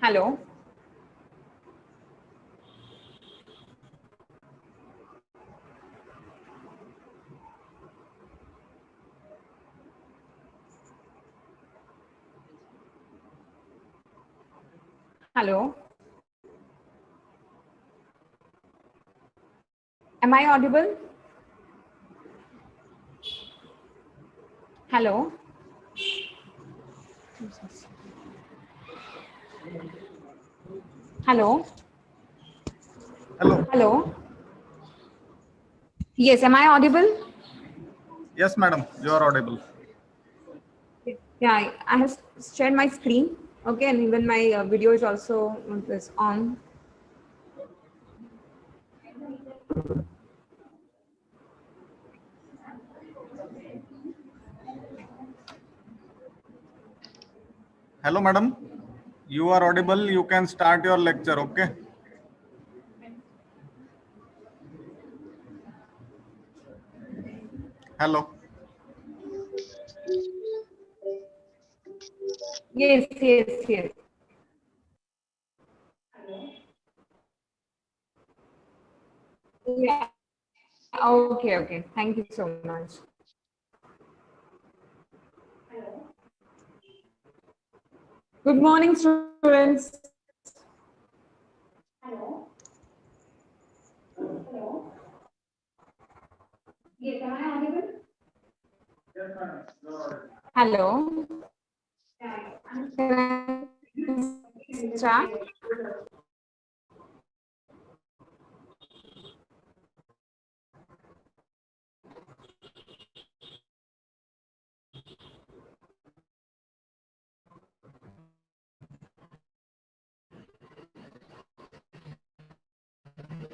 Hello. Hello. Am I audible? Hello. Hello. Hello. Hello. Yes, am I audible? Yes, madam, you are audible. Yeah, I have shared my screen. Okay, and even my video is also on. Hello, madam. You are audible. You can start your lecture, okay? Hello. Yes, yes. Yeah. Okay. Thank you so much. Good morning, students. Hello. Yes, am I audible? Yes, madam. You are audible. Hello. Can I start?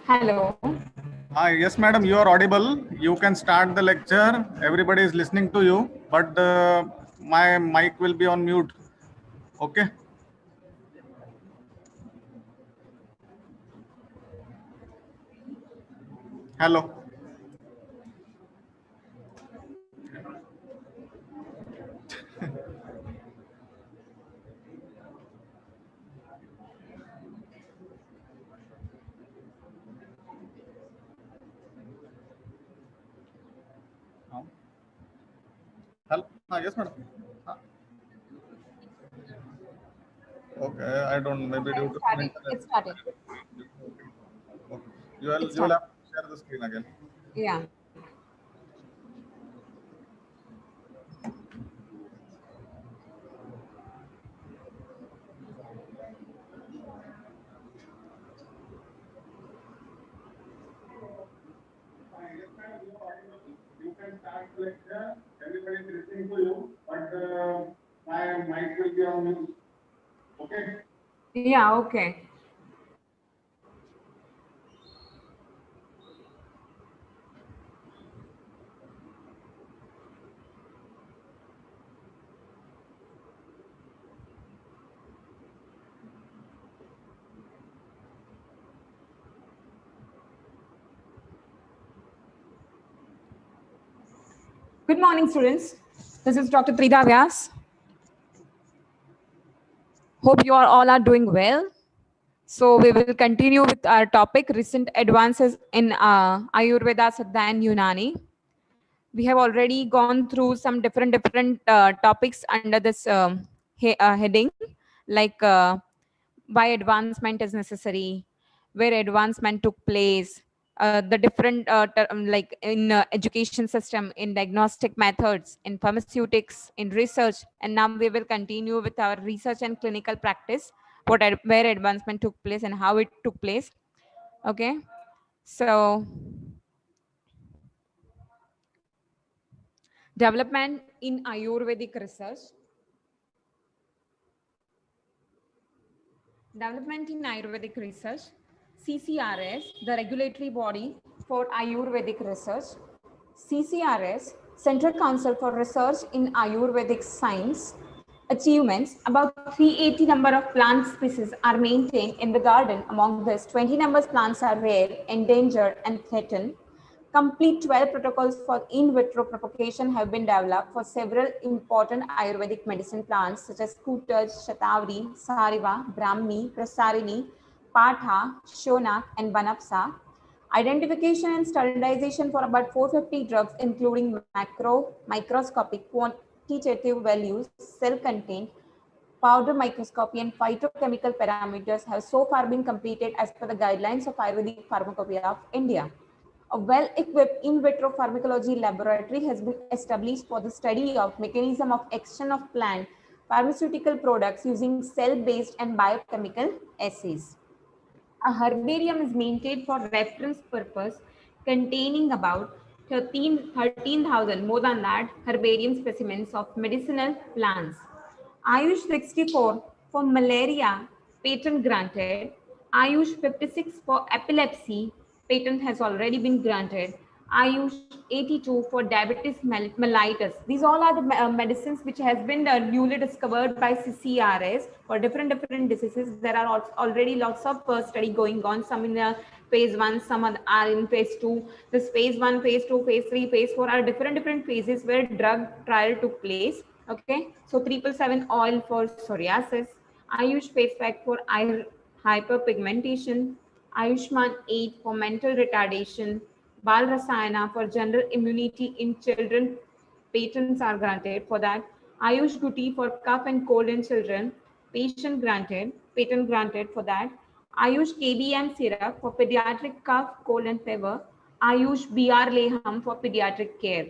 Hello. Yes, madam, you are audible. You can start the lecture. Everybody is listening to you, but my mic will be on mute. Okay. Hello. Hello. Yes, madam. Okay, I don't. Maybe due to some internet. It started. Okay. You will have to share the screen again. Yeah. You can start the lecture. Everybody is listening to you, but my mic will be on mute. Okay. Yeah, okay. Good morning, students. This is Dr. Tredha Vyas. Hope you all are doing well. So we will continue with our topic, recent advances in Ayurveda, Siddha and Unani. We have already gone through some different topics under this heading, like why advancement is necessary, where advancement took place, the different like in education system, in diagnostic methods, in pharmaceutics, in research, and now we will continue with our research and clinical practice, where advancement took place and how it took place. Okay, so development in Ayurvedic research. Development in Ayurvedic research. CCRS, the regulatory body for Ayurvedic research. CCRS, Central Council for Research in Ayurvedic Science. Achievements: about 380 number of plant species are maintained in the garden. Among this, 20 numbers plants are rare, endangered, and threatened. Complete 12 protocols for in vitro propagation have been developed for several important Ayurvedic medicine plants such as Kutaj, Shatavari, Sariva, Brahmi, Prasarini, Patha, Shonak, and Banapsa. Identification and standardization for about 450 drugs, including microscopic, quantitative values, cell-contained, powder microscopy, and phytochemical parameters have so far been completed as per the guidelines of Ayurvedic Pharmacopoeia of India. A well-equipped in vitro pharmacology laboratory has been established for the study of mechanism of action of plant pharmaceutical products using cell-based and biochemical assays. A herbarium is maintained for reference purpose, containing about 13,000 more than that herbarium specimens of medicinal plants. Ayush 64 for malaria, patent granted. Ayush 56 for epilepsy, patent has already been granted. Ayush 82 for diabetes mellitus. These all are the medicines which has been newly discovered by CCRS for different diseases. There are already lots of study going on. Some in phase 1, some are in phase 2. This phase 1, phase 2, phase 3, phase 4 are different phases where drug trial took place. Okay, so 777 oil for psoriasis, Ayush face pack for hyperpigmentation, Ayushman 8 for mental retardation, Bal Rasayana for general immunity in children, patents are granted for that. Ayush Guti for cough and cold in children, patent granted for that. Ayush KBM syrup for pediatric cough, cold and fever. Ayush BR Leham for pediatric care.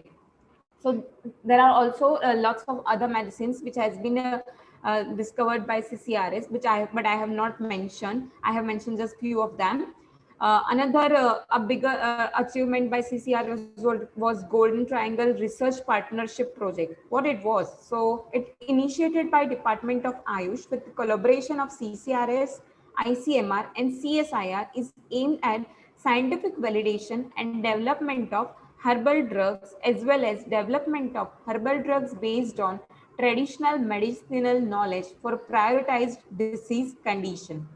So there are also lots of other medicines which has been discovered by CCRS, but I have not mentioned. I have mentioned just few of them. Another a bigger achievement by CCRS was Golden Triangle Research Partnership Project. What it was? So it initiated by Department of Ayush with the collaboration of CCRS, ICMR, and CSIR is aimed at scientific validation and development of herbal drugs as well as development of herbal drugs based on traditional medicinal knowledge for prioritized disease condition.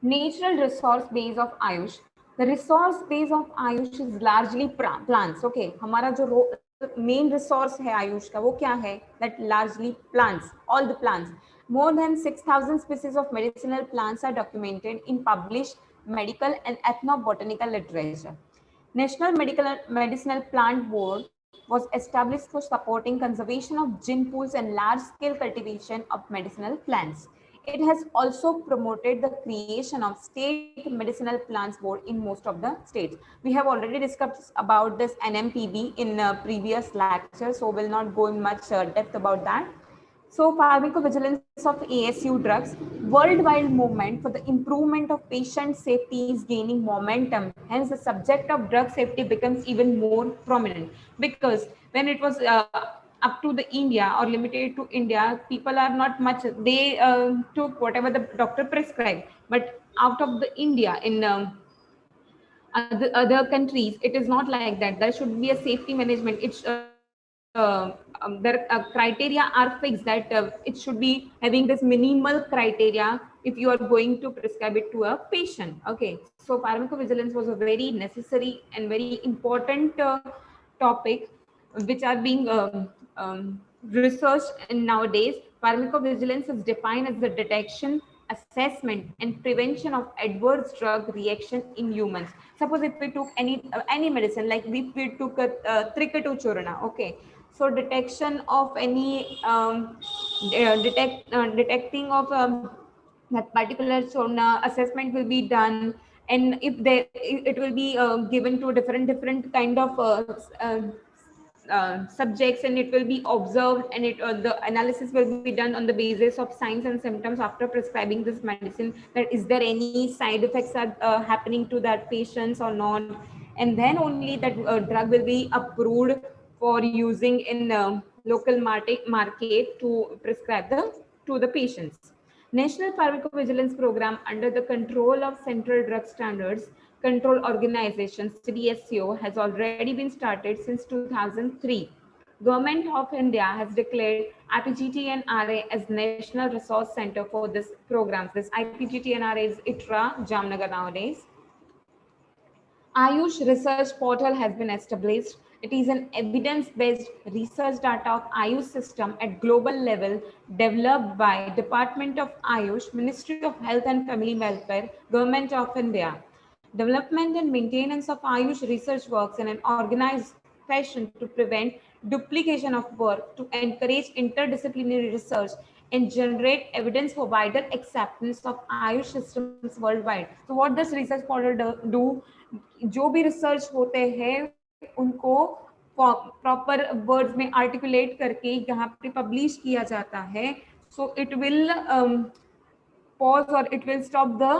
Natural resource base of Ayush. The resource base of Ayush is largely plants. Okay, हमारा जो main resource है आयुष का वो क्या है? That largely plants, all the plants. More than 6,000 species of medicinal plants are documented in published medical and ethnobotanical literature. National Medicinal Plant Board was established for supporting conservation of gene pools and large-scale cultivation of medicinal plants. It has also promoted the creation of State Medicinal Plants Board in most of the states. We have already discussed about this NMPB in previous lecture, so we'll not go in much depth about that. So pharmacovigilance of ASU drugs, worldwide movement for the improvement of patient safety is gaining momentum. Hence the subject of drug safety becomes even more prominent, because when it was up to the India or limited to India, people are not much, they took whatever the doctor prescribed, but out of the India in other countries, it is not like that. There should be a safety management. It's their criteria are fixed that it should be having this minimal criteria if you are going to prescribe it to a patient. Okay, so pharmacovigilance was a very necessary and very important topic which are being researched in nowadays. Pharmacovigilance is defined as the detection, assessment, and prevention of adverse drug reaction in humans. Suppose if we took any medicine, like if we took a Trikatuchurana, okay. So detection of any detecting of that particular churna, assessment will be done, and if they it will be given to different kind of subjects, and it will be observed, and the analysis will be done on the basis of signs and symptoms after prescribing this medicine, that is there any side effects are happening to that patients or not, and then only that drug will be approved for using in local market to prescribe to the patients. National Pharmacovigilance Program under the control of Central Drug Standards Control Organization CDSCO has already been started since 2003. Government of India has declared IPGT and RA as National Resource Center for this programs. This IPGT and RA is ITRA, Jamnagar nowadays. Ayush Research Portal has been established. It is an evidence-based research data of Ayush system at global level developed by Department of Ayush, Ministry of Health and Family Welfare, Government of India. Development and maintenance of Ayush research works in an organized fashion to prevent duplication of work, to encourage interdisciplinary research, and generate evidence for wider acceptance of Ayush systems worldwide. So what does research portal do? जो भी research होते हैं उनको proper words में articulate करके यहाँ पे publish किया जाता है. So it will pause or it will stop the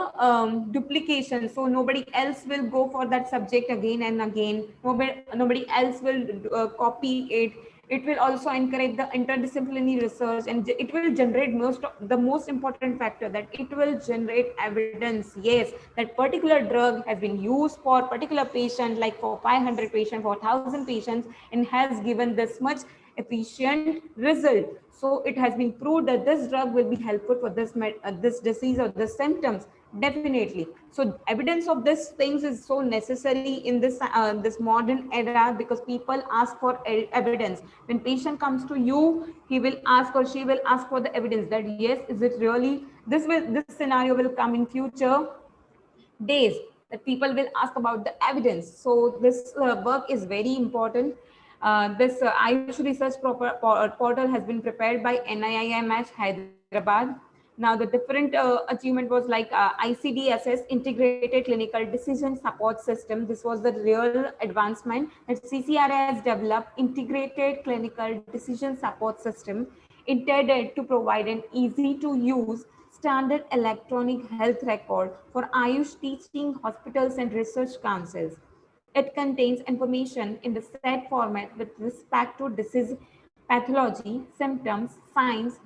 duplication, so nobody else will go for that subject again and again. Nobody else will copy it. It will also encourage the interdisciplinary research, and it will generate the most important factor, that it will generate evidence. Yes, that particular drug has been used for particular patient, like for 500 patients, for 1000 patients, and has given this much efficient result. So it has been proved that this drug will be helpful for this disease or this symptoms. Definitely. So evidence of these things is so necessary in this modern era, because people ask for evidence. When patient comes to you, he will ask or she will ask for the evidence, that yes, is it really this scenario will come in future days, that people will ask about the evidence. So this work is very important. This Ayush Research Portal has been prepared by NIIMH Hyderabad. Now the different achievement was like ICDSS, Integrated Clinical Decision Support System. This was the real advancement that CCRA has developed, Integrated Clinical Decision Support System, intended to provide an easy to use standard electronic health record for Ayush teaching hospitals and research councils. It contains information in the set format with respect to disease pathology, symptoms, signs,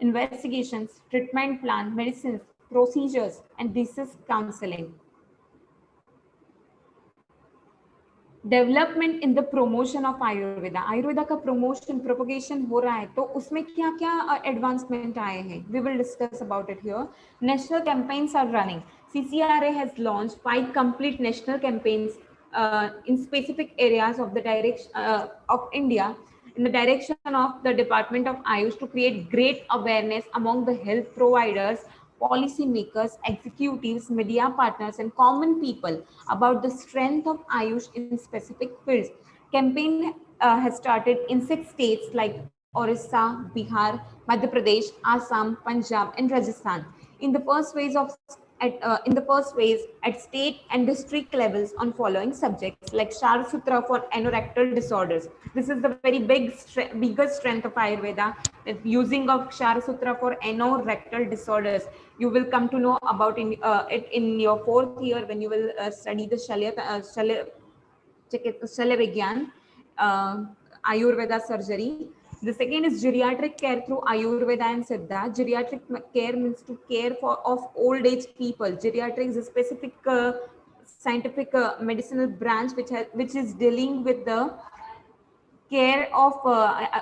investigations, treatment plan, medicines, procedures, and disease counseling. Development in the promotion of Ayurveda. Ayurveda का promotion propagation हो रहा है, तो उसमें क्या क्या advancement आए हैं, we will discuss about it here. National campaigns are running. CCRA has launched 5 complete national campaigns in specific areas of the direction of India, in the direction of the Department of Ayush, to create great awareness among the health providers, policymakers, executives, media partners, and common people about the strength of Ayush in specific fields. Campaign has started in 6 states like Orissa, Bihar, Madhya Pradesh, Assam, Punjab, and Rajasthan. In the first phase at state and district levels on following subjects like Shara Sutra for anorectal disorders. This is the very biggest strength of Ayurveda, that using of Shara Sutra for anorectal disorders. You will come to know about it in your 4th year when you will study the Shalya Vigyan, Ayurveda surgery. The second is geriatric care through Ayurveda and Siddha. Geriatric care means to care of old age people. Geriatric is a specific scientific medicinal branch which is dealing with the care of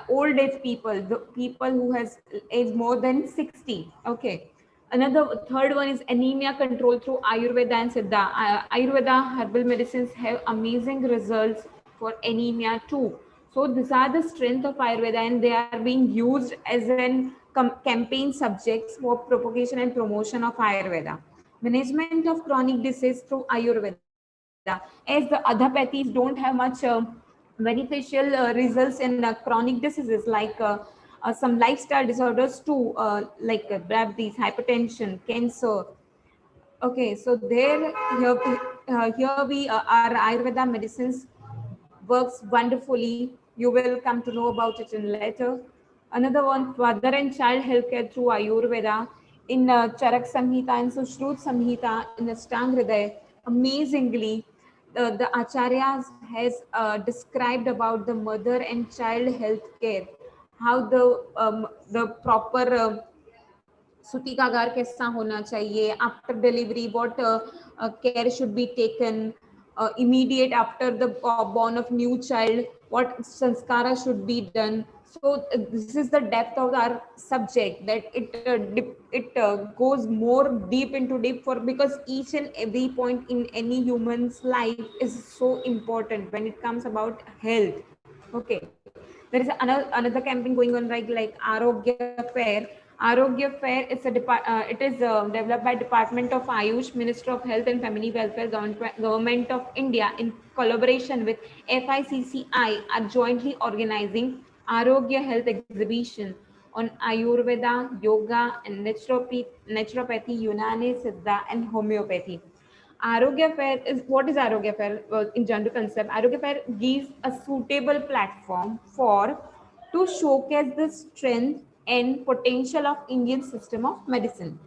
old age people, the people who has age more than 60. Okay. Another third one is anemia control through Ayurveda and Siddha. Ayurveda herbal medicines have amazing results for anemia too. So these are the strength of Ayurveda, and they are being used as an campaign subjects for propagation and promotion of Ayurveda. Management of chronic disease through Ayurveda. As the adhopathies don't have much beneficial results in chronic diseases like some lifestyle disorders too, like diabetes, hypertension, cancer. Okay, so here we our Ayurveda medicines works wonderfully. You will come to know about it in later. Another one, mother and child healthcare through Ayurveda in Charak Samhita and Sushrut Samhita in Ashtang Hriday. Amazingly, the Acharyas has described about the mother and child health care, how the proper सूतिकागार कैसा होना चाहिए, after delivery what care should be taken, immediate after the born of new child, what sanskara should be done. So this is the depth of our subject, that it goes more deep into deep, for because each and every point in any human's life is so important when it comes about health. Okay, there is another campaign going on, like Arogya Fair. Arogya Fair is it is developed by Department of Ayush, Minister of Health and Family Welfare, Government of India, in collaboration with FICCI, are jointly organizing Arogya Health Exhibition on Ayurveda, Yoga, and naturopathy, Unani, Siddha, and homeopathy. Arogya Fair is, what is Arogya Fair? In general concept, Arogya Fair gives a suitable platform for to showcase the strength and potential of Indian system of medicine,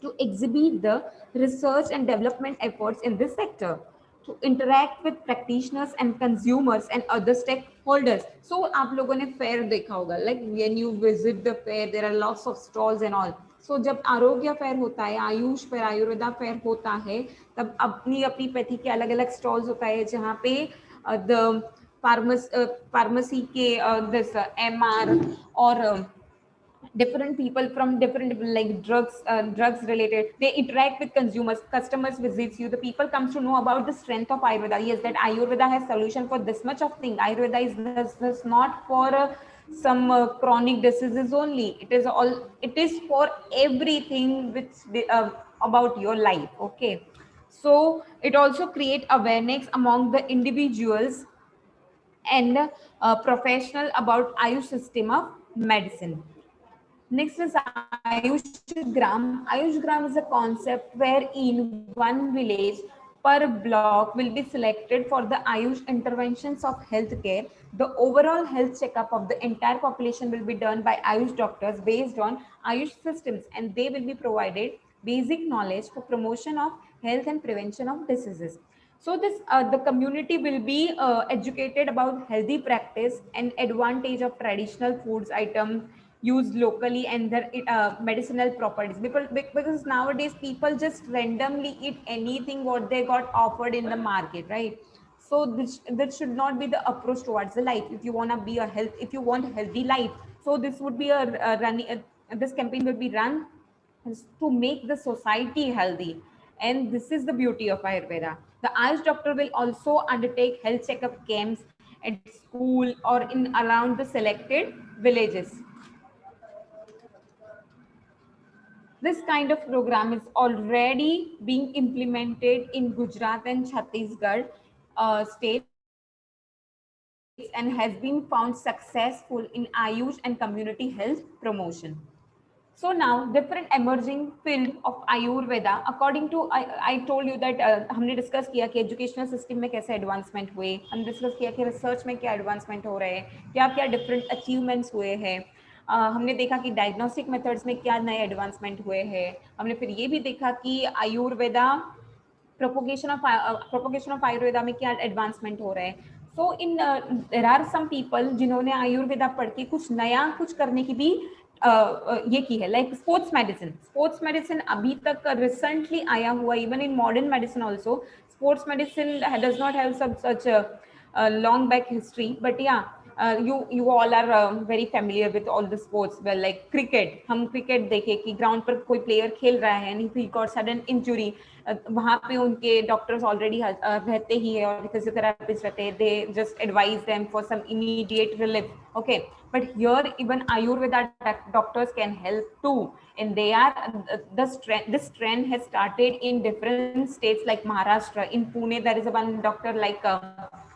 to exhibit the research and development efforts in this sector, to interact with practitioners and consumers and other stakeholders. So आप लोगों ने fair देखा होगा, like when you visit the fair there are lots of stalls and all. So जब आरोग्य fair होता है, Ayush fair, Ayurveda fair होता है, तब अपनी अपनी पैथी के अलग अलग स्टॉल्स होता है, जहाँ पे द फार्मेसी के दिस MR और different people from different, like drugs related, they interact with consumers, customers visits you, the people comes to know about the strength of Ayurveda. Yes, that Ayurveda has solution for this much of thing. Ayurveda is not for some chronic diseases only. It is for everything which about your life. Okay, so it also create awareness among the individuals and professional about Ayush system of medicine. Next is Ayush Gram. Ayush Gram is a concept wherein one village per block will be selected for the Ayush interventions of healthcare. The overall health checkup of the entire population will be done by Ayush doctors based on Ayush systems, and they will be provided basic knowledge for promotion of health and prevention of diseases. So this the community will be educated about healthy practice and advantage of traditional foods items used locally and their medicinal properties. Because nowadays people just randomly eat anything what they got offered in the market, right? So this should not be the approach towards the life. If you want to be a health, if you want healthy life, so this would be a running. This campaign will be run to make the society healthy. And this is the beauty of Ayurveda. The Ayush doctor will also undertake health checkup camps at school or in around the selected villages. This kind of program is already being implemented in Gujarat and Chhattisgarh states, and has been found successful in Ayush and community health promotion. So now different emerging field of Ayurveda, according to I told you that हमने discuss किया कि educational system में कैसे advancement हुए, हमने discuss किया कि research में क्या एडवांसमेंट हो रहे हैं, क्या क्या डिफरेंट अचीवमेंट्स हुए हैं, हमने देखा कि डायग्नोस्टिक मेथड्स में क्या नए एडवांसमेंट हुए हैं, हमने फिर ये भी देखा कि आयुर्वेदा प्रोपोगेशन ऑफ आयुर्वेदा में क्या एडवांसमेंट हो रहा है. सो इन देर आर सम पीपल जिन्होंने आयुर्वेदा पढ़ के कुछ नया कुछ करने की भी ये की है, लाइक स्पोर्ट्स मेडिसिन अभी तक रिसेंटली आया हुआ, even in modern medicine also. Sports medicine does not have such long back history, but yeah, you all are very familiar with all the sports. Well, like cricket, हम cricket देखे कि ground पर कोई player खेल रहा है and he got sudden injury, वहाँ पे उनके डॉक्टर्स ऑलरेडी रहते ही है और फिजियोथेरापिस्ट रहते हैं, they just advise them for some immediate relief. Okay, but here even Ayurveda doctors can help too, and they are this trend has started in different states like Maharashtra. In Pune there is a one doctor like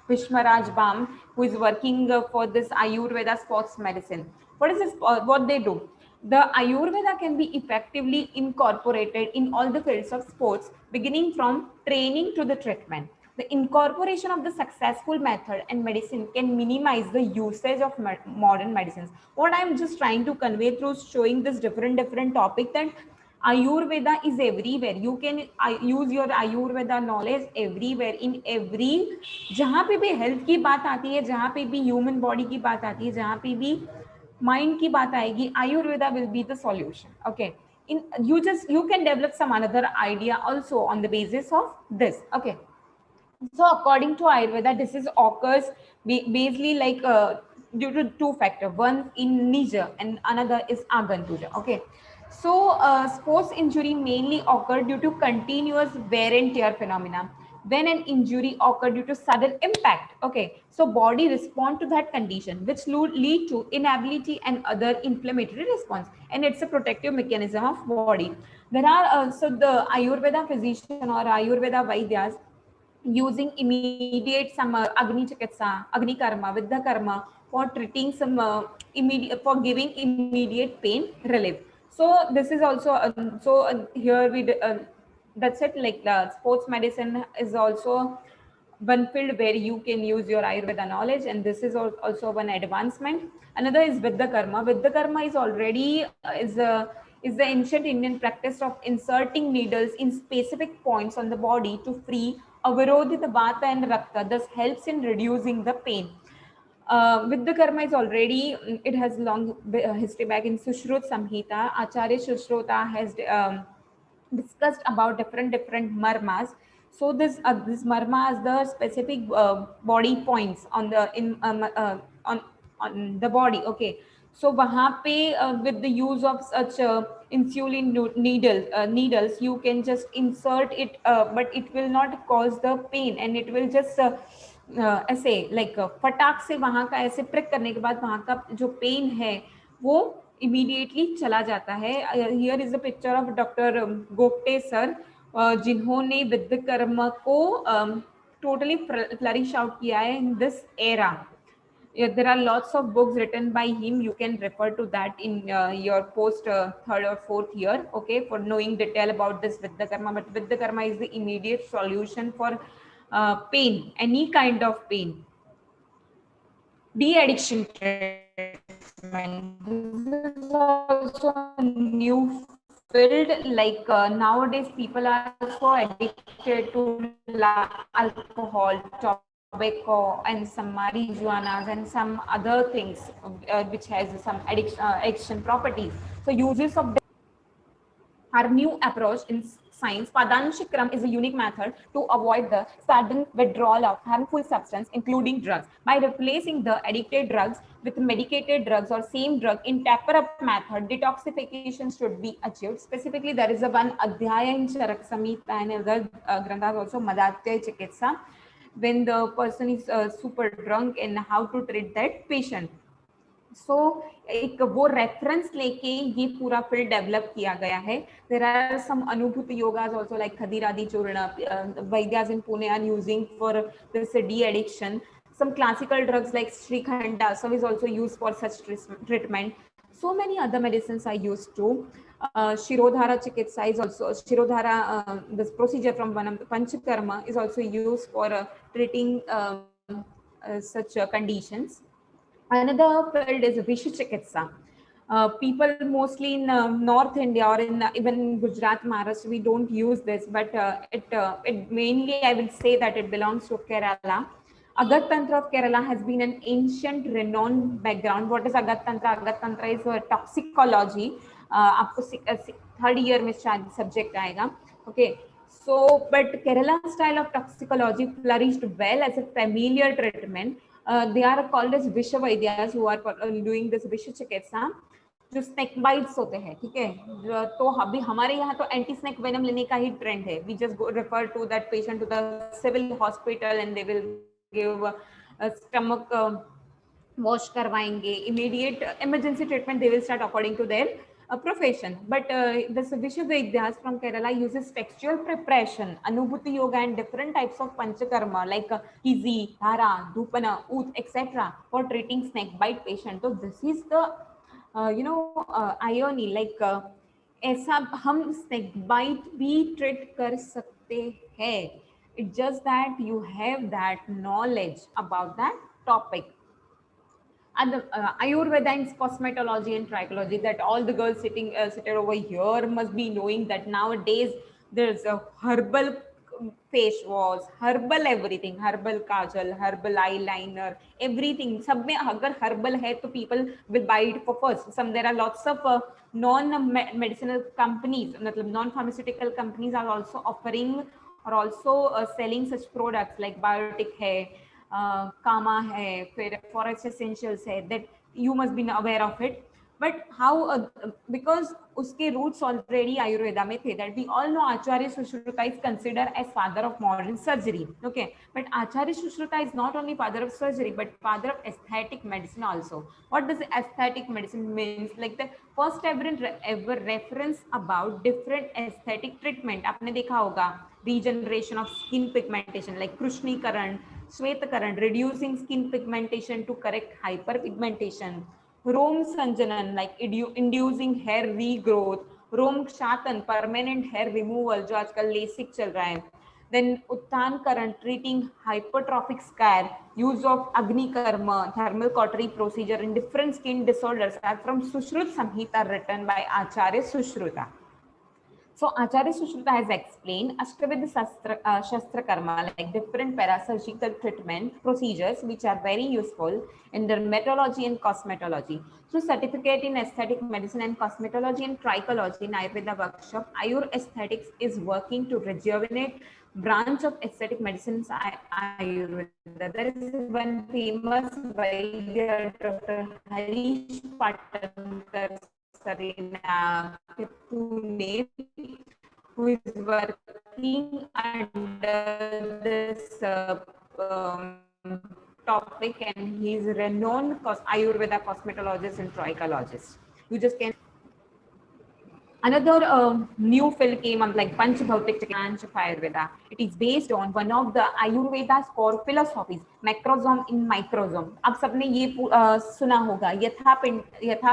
Vishmaraj Bam, who is working for this Ayurveda sports medicine. What is this? What they do? The Ayurveda can be effectively incorporated in all the fields of sports, beginning from training to the treatment. The incorporation of the successful method and medicine can minimize the usage of modern medicines. What I am just trying to convey through showing this different topic, that Ayurveda is everywhere. You can use your Ayurveda knowledge everywhere, in every, जहाँ पे भी health की बात आती है, जहाँ पे भी human body की बात आती है, जहाँ पे भी mind की बात आएगी, Ayurveda will be the solution. Okay, you can develop some another idea also on the basis of this. Okay, so according to Ayurveda, this is occurs basically like due to two factors. One in Niger and another is Agantuja. Okay. So sports injury mainly occur due to continuous wear and tear phenomena. When an injury occur due to sudden impact, okay, so body respond to that condition, which lead to inability and other inflammatory response, and it's a protective mechanism of body. There are so the Ayurveda physician or Ayurveda Vaidyas using immediate some agni chikitsa, agni karma, vidya karma for treating some immediate, for giving immediate pain relief. So this is also here that's it. Like the sports medicine is also one field where you can use your Ayurveda knowledge, and this is also one advancement. Another is Vidya Karma. Vidya Karma is already is the ancient Indian practice of inserting needles in specific points on the body to free avarodhita vata and rakta, thus helps in reducing the pain. Vidya Karma is already, it has long history back in Sushrut Samhita. Acharya Sushrota has discussed about different marmas. So this marma is the specific body points on the on the body. Okay, so वहाँ पे with the use of such insulin needles you can just insert it, but it will not cause the pain, and it will just ऐसे like फटाक से वहाँ का ऐसे prick करने के बाद वहाँ का जो पेन है वो इमीडिएटली चला जाता है. Here is the picture of doctor Gopte sir, जिन्होंने विद्यकर्मा को टोटली फ्लरिश आउट किया है in this era. There are lots of books written by him. You can refer to that in your post third or fourth year, okay, for knowing detail about this Vidyakarma. But Vidyakarma is the immediate solution for pain, any kind of pain. De-addiction treatment. This is also a new field. Like nowadays, people are so addicted to alcohol, tobacco, and some marijuanas and some other things which has some addiction properties. So uses of our new approach in science, Padanshikram is a unique method to avoid the sudden withdrawal of harmful substance, including drugs. By replacing the addicted drugs with medicated drugs or same drug in taper-up method, detoxification should be achieved. Specifically, there is a one Adhyaya in Charak Samhita and other granthas also, Madatya Chikitsa, when the person is super drunk and how to treat that patient. सो एक वो reference लेके ये पूरा field develop किया गया है. There are some अनुभूति योगाज also like खदीरादी चूर्ण, वैद्यास in Pune are using for this de addiction. Some classical drugs like Shrikhanda so is also used for such treatment. So many other medicines are used too. Shirodhara Chikitsa is also Shirodhara. This procedure from one of the Panchakarma is also used for treating such conditions. Another field is Vishu Chikitsa. People mostly in North India or in even Gujarat, Maharashtra, we don't use this, but it mainly I will say that it belongs to Kerala. Agat Tantra of Kerala has been an ancient renowned background. What is Agat Tantra? Agat Tantra is toxicology. आपको third year में शायद subject आएगा. Okay. So, but Kerala style of toxicology flourished well as a familiar treatment. They are called as Visha Vaidyas who are doing this Visha Chikitsa, जो snake bites होते हैं. ठीक है, तो अभी हमारे यहाँ तो एंटी स्नेक वेनम लेने का ही ट्रेंड है. We just refer to that patient to the civil hospital and they will give stomach wash करवाएंगे. Immediate emergency treatment they will start according to their profession. But this Vishwavidyas from Kerala uses textual preparation, Anubhuti Yoga, and different types of Panchakarma like Kizi, Dhara, Dhupana, Ut, etc. for treating snake bite patient. So this is the irony, like ऐसा हम snake bite भी treat कर सकते हैं. It's just that you have that knowledge about that topic. And the Ayurveda and cosmetology and trichology, that all the girls seated over here must be knowing that nowadays there's a herbal face wash, herbal everything, herbal kajal, herbal eyeliner, everything. सब में अगर herbal है तो people will buy it for first. Some there are lots of non-medicinal companies, मतलब non-pharmaceutical companies are also offering or also selling such products like biotic hair. Kama है, फिर Forest Essentials है, that you must be aware of it. But how, because उसके roots already Ayurveda में थे, that we all know Acharya Sushruta is consider as father of modern surgery. Okay, but Acharya Sushruta is not only father of surgery but father of aesthetic medicine also. What does aesthetic medicine means? Like the first ever reference about different aesthetic treatment. आपने देखा होगा regeneration of skin pigmentation like कृष्णीकरण, श्वेतकरण, reducing skin pigmentation to correct hyperpigmentation, Rome संजनन like inducing hair regrowth, Rome क्षातन permanent hair removal जो आजकल LASIK चल रहा है. Then उत्थान करण treating hypertrophic scar, use of agni karma, thermal cautery procedure in different skin disorders are from Sushrut Samhita written by Acharya Sushruta. So Acharya Sushruta has explained Ashtavedha Shastra Karma, like different parasurgical treatment procedures which are very useful in dermatology and cosmetology. Through certificate in aesthetic medicine and cosmetology and trichology in Ayurveda workshop, Ayur Aesthetics is working to rejuvenate branch of aesthetic medicine Ayurveda. There is one famous Vaidya, Dr. Harish Patankar sir in Pune, who is working under this topic, and he is renowned Ayurveda cosmetologist and trichologist. You just can. Another new field came up like Panchabhautik branch of Ayurveda. It is based on one of the Ayurveda's core philosophies, macrosome in microsome. अब सबने ये सुना होगा यथा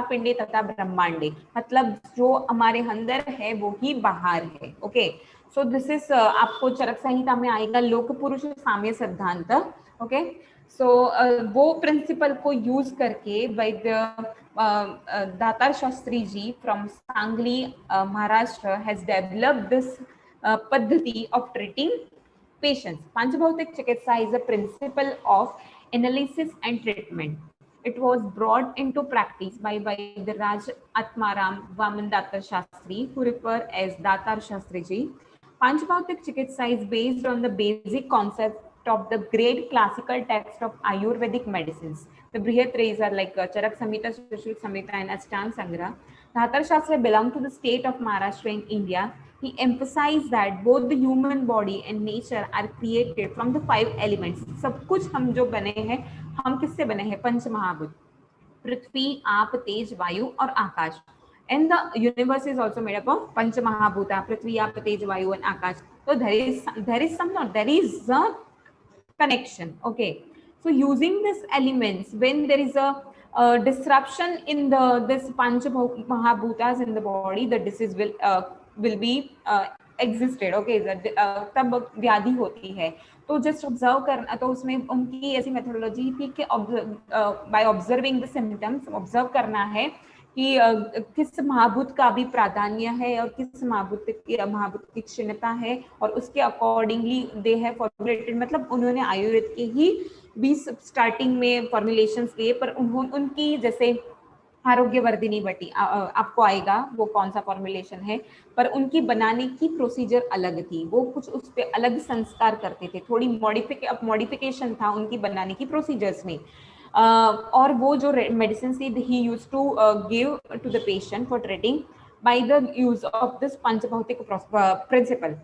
पिंडे तथा ब्रह्मांडे, मतलब जो हमारे अंदर है वो ही बाहर है. ओके, सो दिस इज आपको चरक संहिता में आएगा लोक पुरुष साम्य सिद्धांत. ओके, सो वो प्रिंसिपल को यूज करके Vaidya Datar Shastri ji from Sangli Maharashtra has developed this पद्धति of treating patients. Panchabhautik Chikitsa is a principle of analysis and treatment. It was brought into practice by Vaidraj Atmaram Vaman Datar Shastri, who refer as Datar Shastri ji. Panchabhautik Chikitsa is based on the basic concept of the great classical text of Ayurvedic medicines. The Brihat Rays are like Charak Samhita, Sushruta Samhita, and Ashtang Sangra. Dhatar Shastra belong to the state of Maharashtra in India. He emphasized that both the human body and nature are created from the 5 elements. सब कुछ हम जो बने हैं, हम किससे बने हैं? पंच महाभूत, पृथ्वी, आप, तेज, वायु और आकाश. And the universe is also made up of pancha mahabhuta, prithvi, aap, tej, vayu and akash. So there is a connection. Okay, so using these elements, when there is a disruption in this pancha mahabhutas in the body, the disease will be existed. Okay, तब व्याधि होती है. तो just observe करना, तो उसमें उनकी ऐसी मेथोडोलॉजी थी कि by observing the symptoms observe करना है कि किस महाभूत का भी प्राधान्य है और किस महाभूत की क्षीणता है, और उसके अकॉर्डिंगली दे है फॉर्मुलेटेड. मतलब उन्होंने आयुर्वेद के ही 20 स्टार्टिंग में फॉर्मुलेशंस किए, पर उनकी जैसे आरोग्यवर्धिनी बटी आपको आएगा वो कौन सा फॉर्मुलेशन है, पर उनकी बनाने की प्रोसीजर अलग थी. वो कुछ उस पर अलग संस्कार करते थे, थोड़ी मॉडिफिकेशन था उनकी बनाने की प्रोसीजर्स में. और वो जो मेडिसिन ही use to give to the patient for treating by the use of this पंचभौतिक principle.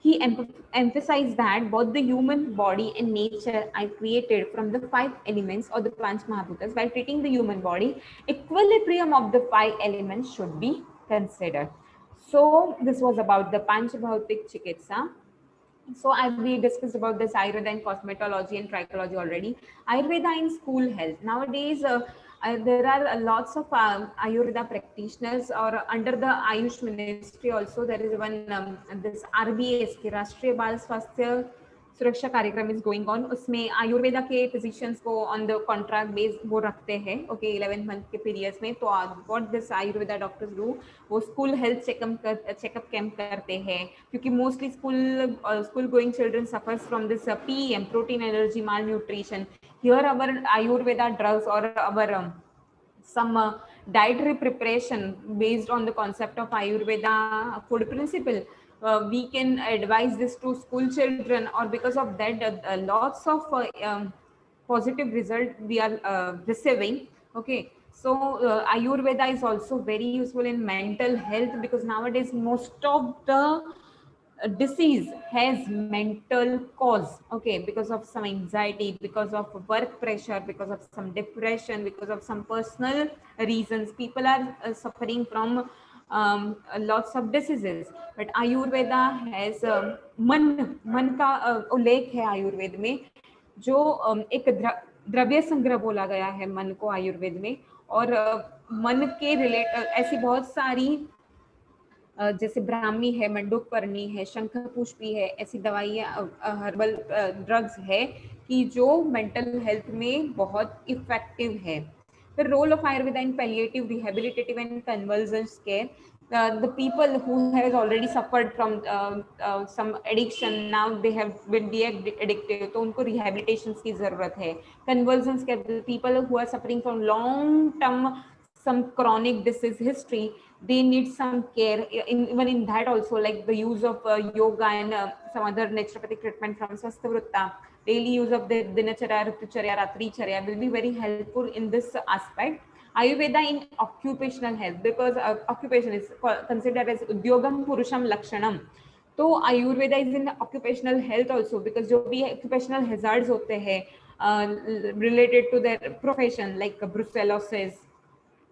He emphasized that both the human body and nature are created from the 5 elements or the Panch Mahabhutas. While treating the human body, equilibrium of the 5 elements should be considered. So this was about the Panchabhautik Chikitsa. So we discussed about this Ayurveda and cosmetology and trichology already. Ayurveda in school health. Nowadays, there are lots of Ayurveda practitioners, or under the Ayush Ministry also there is one this RBS के राष्ट्रीय बाल स्वास्थ्य सुरक्षा कार्यक्रम is going on. उसमें आयुर्वेदा के physicians को on the contract base वो रखते हैं. ओके, 11 मंथ के पीरियड्स में. तो what this Ayurveda doctors do, वो स्कूल हेल्थ चेकअप कैंप करते हैं, क्योंकि mostly school going children suffers from this PEM, protein allergy, mall nutrition. Here our Ayurveda drugs और अवर some dietary preparation based on the concept of Ayurveda food principle. We can advise this to school children, or because of that lots of positive result we are receiving. Okay, so Ayurveda is also very useful in mental health, because nowadays most of the disease has mental cause. Okay, because of some anxiety, because of work pressure, because of some depression, because of some personal reasons, people are suffering from lots of diseases. But Ayurveda has मन का उल्लेख है आयुर्वेद में, जो एक द्रव्य संग्रह बोला गया है मन को आयुर्वेद में। और मन के रिलेट ऐसी बहुत सारी जैसे ब्राह्मी है, मंडूकपर्णी है, शंख पुष्पी है, ऐसी दवाइयाँ हर्बल ड्रग्स है कि जो मेंटल हेल्थ में बहुत इफेक्टिव है। The role of Ayurveda in palliative, rehabilitative, and convulsions care. The people who has already suffered from some addiction, now they have been de-addicted, तो उनको rehabilitations की जरूरत है। Convulsions care, the people who are suffering from long term some chronic disease history, they need some care. Even in that also, like the use of yoga and some other naturopathic treatment from Swasthavritta, daily use of the dinacharya, ritucharya, ratricharya will be very helpful in this aspect. Ayurveda in occupational health, because occupation is considered as udyogam purusham lakshanam, तो Ayurveda is in occupational health also, because जो भी occupational hazards होते हैं related to their profession, like brucellosis,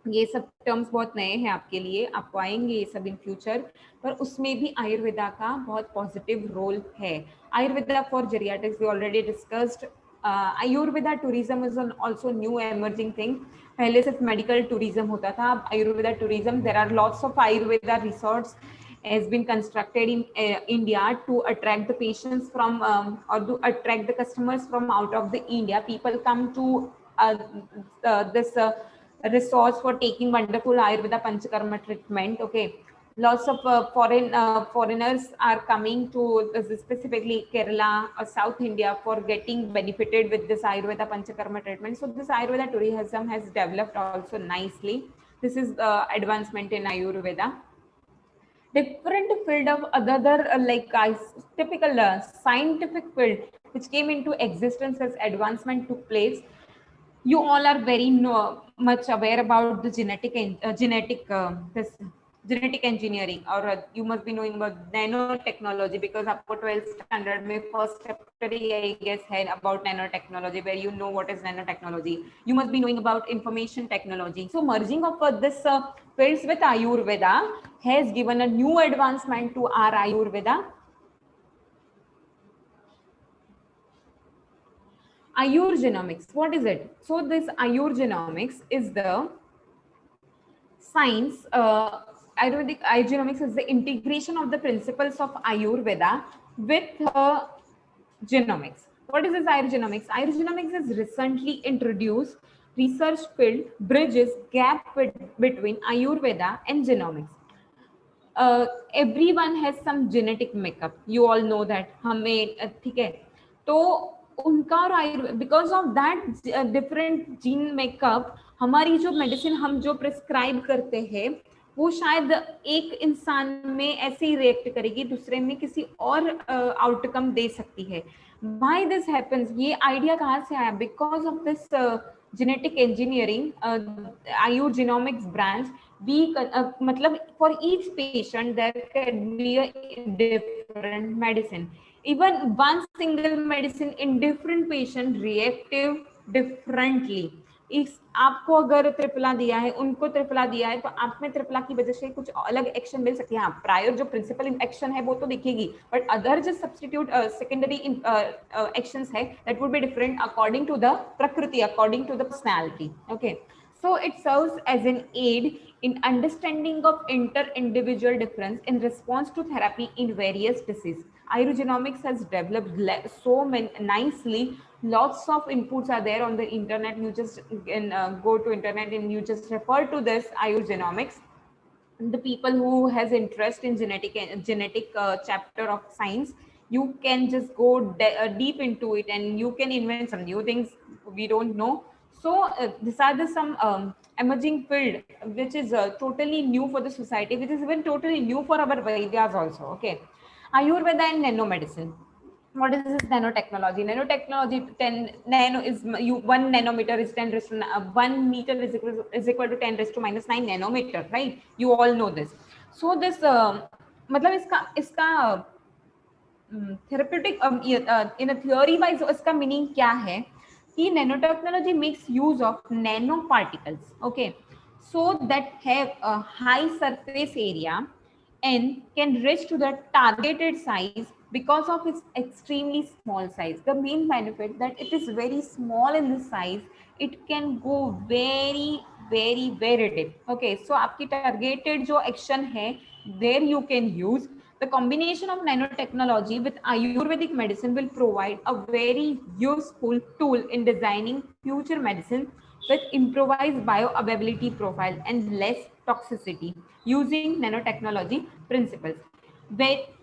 ये सब terms बहुत नए हैं आपके लिए, आपको आएंगे ये सब इन फ्यूचर, पर उसमें भी आयुर्वेदा का बहुत पॉजिटिव रोल है। Ayurveda for geriatrics we already discussed. Ayurveda tourism is also new emerging thing. पहले सिर्फ मेडिकल टूरिज्म होता था, अब Ayurveda tourism, there are lots of Ayurveda resorts has been constructed in India to attract the patients from or to attract the customers from out of the India. People come to this resource for taking wonderful Ayurveda Panchakarma treatment. Okay, lots of foreigners are coming to specifically Kerala or South India for getting benefited with this Ayurveda Panchakarma treatment. So this Ayurveda tourism has developed also nicely. This is advancement in Ayurveda. Different field of other typical scientific field which came into existence as advancement took place. You all are very much aware about the genetic engineering, or you must be knowing about nanotechnology, because आपको 12th standard में first chapter I guess है about nanotechnology, where you know what is nanotechnology. You must be knowing about information technology. So merging of this fields with Ayurveda has given a new advancement to our Ayurveda. Ayurgenomics, what is it? So this Ayurgenomics is the science, Ayurvedic Ayurgenomics is the integration of the principles of Ayurveda with genomics. What is this Ayurgenomics? Ayurgenomics is recently introduced research field bridges gap between Ayurveda and genomics. Everyone has some genetic makeup, you all know that. हमें ठीक है, तो उनका और because of that different gene makeup, हमारी जो medicine हम जो प्रिस्क्राइब करते हैं वो शायद एक इंसान में ऐसे ही रिएक्ट करेगी, दूसरे में किसी और आउटकम दे सकती है। व्हाई दिस हैपेंस, ये आइडिया कहाँ से आया? Because of this genetic engineering, Ayurgenomics branch, we मतलब for each patient there can be a different medicine. Even one single medicine in different patient reactive differently. इस आपको अगर त्रिफला दिया है, उनको त्रिफला दिया है, तो आप में त्रिफला की वजह से कुछ अलग एक्शन मिल सकती है। हाँ, प्रायर जो प्रिंसिपल एक्शन है वो तो दिखेगी, बट अदर जो सब्सटीट्यूट सेकेंडरी एक्शंस है that would be different according to the prakriti, according to the personality. Okay, so it serves as an aid in understanding of inter-individual difference in response to therapy in various diseases. Ayurgenomics has developed so nicely. Lots of inputs are there on the internet. You just can go to internet and you just refer to this Ayurgenomics. The people who has interest in genetic chapter of science, you can just go deep into it and you can invent some new things we don't know. So these are the some emerging field which is totally new for the society, which is even totally new for our Vyas also. Okay, Ayurveda and nanomedicine. what is this nanotechnology? Nanotechnology, 10 nano is you 1 nanometer is 10 raised to 1 meter is equal to 10 raised to minus 9 nanometer, right? You all know this. So this मतलब इसका therapeutic in a theory wise इसका meaning क्या है कि nanotechnology makes use of nanoparticles, okay, so that have a high surface area and can reach to the targeted size because of its extremely small size. The main benefit that it is very small in the size, it can go very deep. Okay, so आपकी targeted जो action है, there you can use. The combination of nanotechnology with Ayurvedic medicine will provide a very useful tool in designing future medicine with improvised bioavailability profile and less toxicity using nanotechnology principles.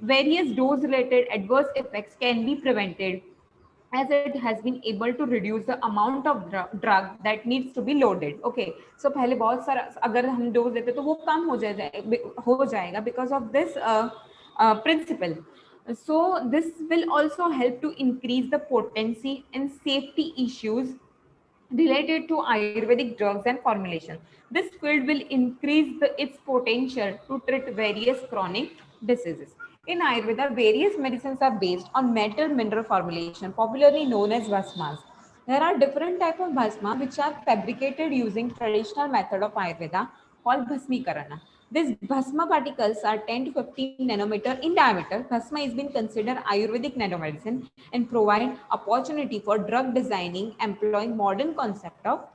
Various dose-related adverse effects can be prevented as it has been able to reduce the amount of drug that needs to be loaded. Okay, so पहले बहुत सारा अगर हम dose देते तो वो कम हो जाएगा because of this principle. So this will also help to increase the potency and safety issues related to Ayurvedic drugs and formulation. This field will increase its potential to treat various chronic diseases. In Ayurveda, various medicines are based on metal mineral formulation, popularly known as bhasmas. There are different types of bhasma which are fabricated using traditional method of Ayurveda called bhasmikarana. These bhasma particles are 10 to 15 nanometer in diameter. Bhasma is being considered Ayurvedic nanomedicine and provide opportunity for drug designing employing modern concept of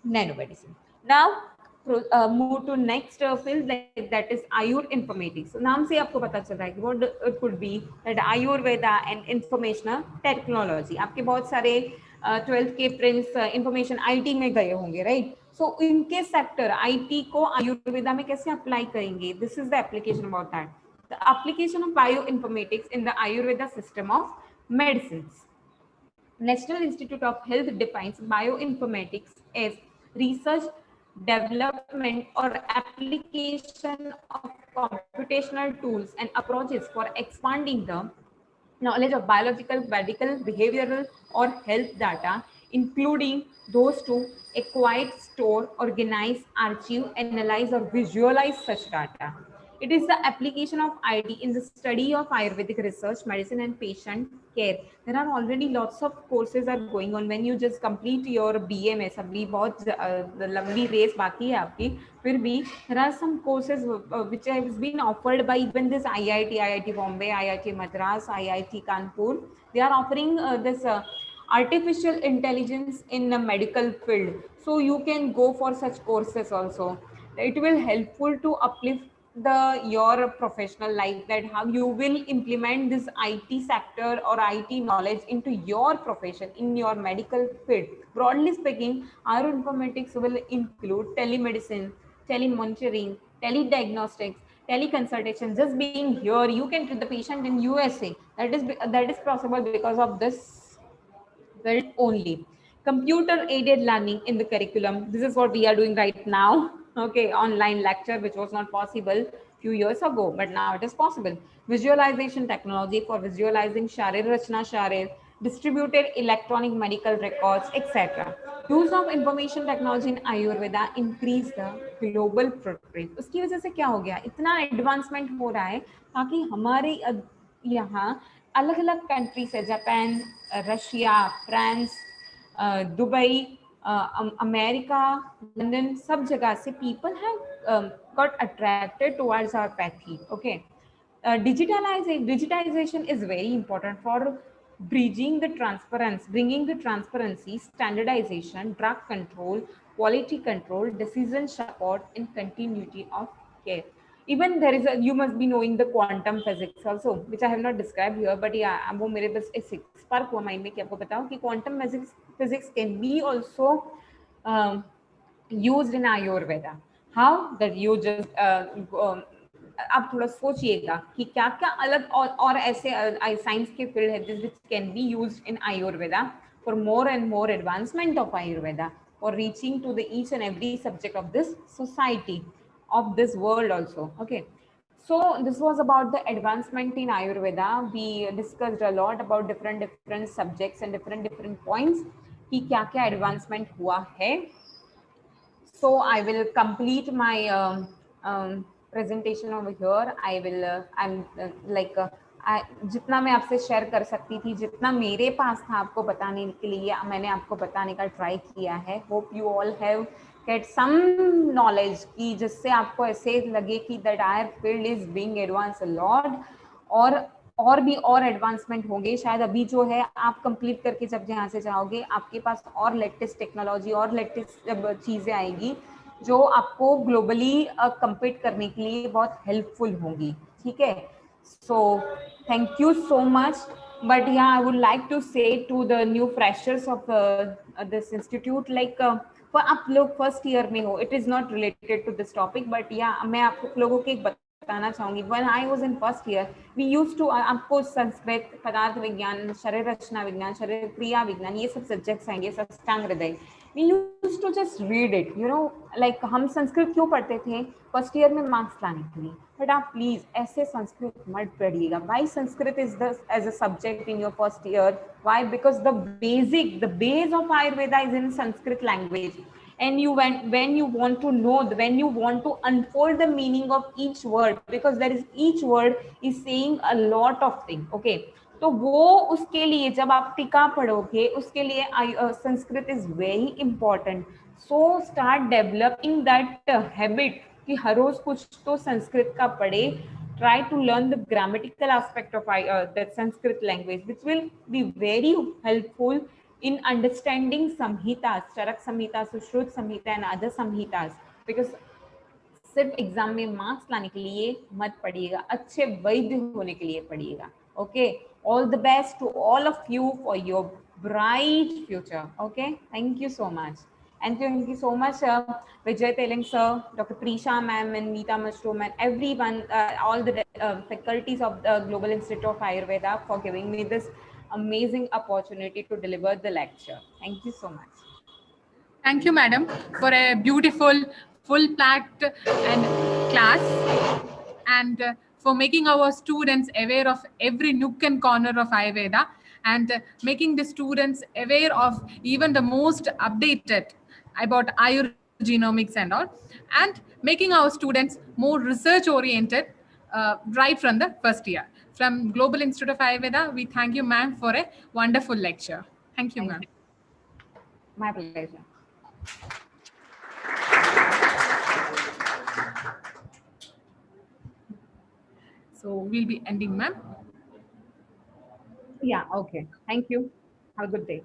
nanomedicine. Now move to next field that is Ayur informatics. So नाम से आपको पता चल रहा है कि what it could be that Ayurveda and informational technology. आपके बहुत सारे 12th के प्रिंस इंफॉर्मेशन आईटी में गए होंगे, राइट? सो इनके सेक्टर आईटी को आयुर्वेदा में कैसे अप्लाई करेंगे? This is the application about that. The application of bio informatics in the Ayurveda system of medicine. National Institute of Health defines bioinformatics as research, development, or application of computational tools and approaches for expanding the knowledge of biological, medical, behavioral, or health data, including those to acquire, store, organize, archive, analyze, or visualize such data. It is the application of IT in the study of Ayurvedic research, medicine, and patient care. There are already lots of courses are going on. When you just complete your BMS, अभी बहुत लंबी race बाकी है आपकी, फिर भी there are some courses which has been offered by even this IIT Bombay, IIT Madras, IIT Kanpur. They are offering this artificial intelligence in the medical field. So you can go for such courses also. It will helpful to uplift your professional life, that how you will implement this IT sector or IT knowledge into your profession in your medical field. Broadly speaking, our informatics will include telemedicine, telemonitoring, telediagnostics, teleconsultation. Just being here, you can treat the patient in USA. That is possible because of this built only. Computer aided learning in the curriculum. This is what we are doing right now. Okay, online lecture, which was not possible few years ago, but now it is possible. Visualization technology for visualizing Sharir Rachna Sharir, distributed electronic medical records, etc. Use of information technology in Ayurveda increase the global footprint. उसकी वजह से क्या हो गया? इतना advancement हो रहा है ताकि हमारे यहाँ अलग अलग कंट्री से, Japan, Russia, France, Dubai, America, London, सब जगह से people have got attracted towards our pathy. Okay, digitization is very important for bringing the transparency, standardization, drug control, quality control, decision support, and continuity of care. Even there is you must be knowing the quantum physics also, which I have not described here, but yeah, वो मेरे बस एक spark हुआ mind में कि आपको बताऊं कि quantum physics can be also used in Ayurveda. How that you just आप थोड़ा सोचिएगा कि क्या क्या अलग और ऐसे साइंस के फील्ड है which can be used in Ayurveda for more and more advancement of Ayurveda, for reaching to the each and every subject of this society, of this world also. Okay, So this was about the advancement in Ayurveda. We discussed a lot about different subjects and different points कि क्या क्या advancement हुआ है. So I will complete my presentation over here. I will I'm like I, जितना मैं आपसे share कर सकती थी, जितना मेरे पास था आपको बताने के लिए, मैंने आपको बताने का ट्राई किया है. Hope you all have get some knowledge कि जिससे आपको ऐसे लगे कि that our field is being advance a lot, और भी और एडवांसमेंट होंगे शायद. अभी जो है आप कंप्लीट करके जब यहाँ से जाओगे आपके पास और लेटेस्ट टेक्नोलॉजी और लेटेस्ट चीज़ें आएगी जो आपको ग्लोबली compete करने के लिए बहुत हेल्पफुल होंगी. ठीक है. So thank you so much. But yeah, I would like to say to the new freshers of this institute, like for आप लोग फर्स्ट ईयर में हो, it is not related to this topic, but yeah, मैं आप लोगों को एक बताना चाहूंगी. When I was in first year, we used to आपको संस्कृत, पदार्थ विज्ञान, शरीर रचना विज्ञान, शरीर क्रिया विज्ञान, ये सब सब्जेक्ट्स आएंगे, साष्टांग हृदय. We used to just read it, you know, like हम संस्कृत क्यों पढ़ते थे फर्स्ट ईयर में मार्क्स लाने के लिए. बट आप प्लीज ऐसे संस्कृत मत पढ़िएगा. Why Sanskrit is the as a subject in your first year? Why? Because the base of Ayurveda is in Sanskrit language. And you when you want to know, when you want to unfold the meaning of each word, because there is each word is saying a lot of thing. Okay, तो वो उसके लिए जब आप टीका पढ़ोगे उसके लिए Sanskrit is very important. So start developing that habit कि हर रोज कुछ तो संस्कृत का पढ़े. Try to learn the grammatical aspect of the Sanskrit language, which will be very helpful in understanding samhitas, charak samhita, sushruत samhita and other samhitas. Because सिर्फ exam में marks लाने के लिए मत पढ़िएगा, अच्छे वैद्य होने के लिए पढ़िएगा. Okay, all the best to all of you for your bright future. Okay, thank you so much. And thank you so much, Vijay Teling sir, Dr. Prisha ma'am, and Neeta Mashroom, and everyone, all the faculties of the Global Institute of Ayurveda for giving me this amazing opportunity to deliver the lecture. Thank you so much. Thank you, madam, for a beautiful, full-packed and class, and for making our students aware of every nook and corner of Ayurveda, and making the students aware of even the most updated about Ayurgenomics and all, and making our students more research-oriented right from the first year. From Global Institute of Ayurveda, we thank you, ma'am, for a wonderful lecture. Thank you, ma'am. My pleasure. So we'll be ending, ma'am. Yeah, okay. Thank you. Have a good day.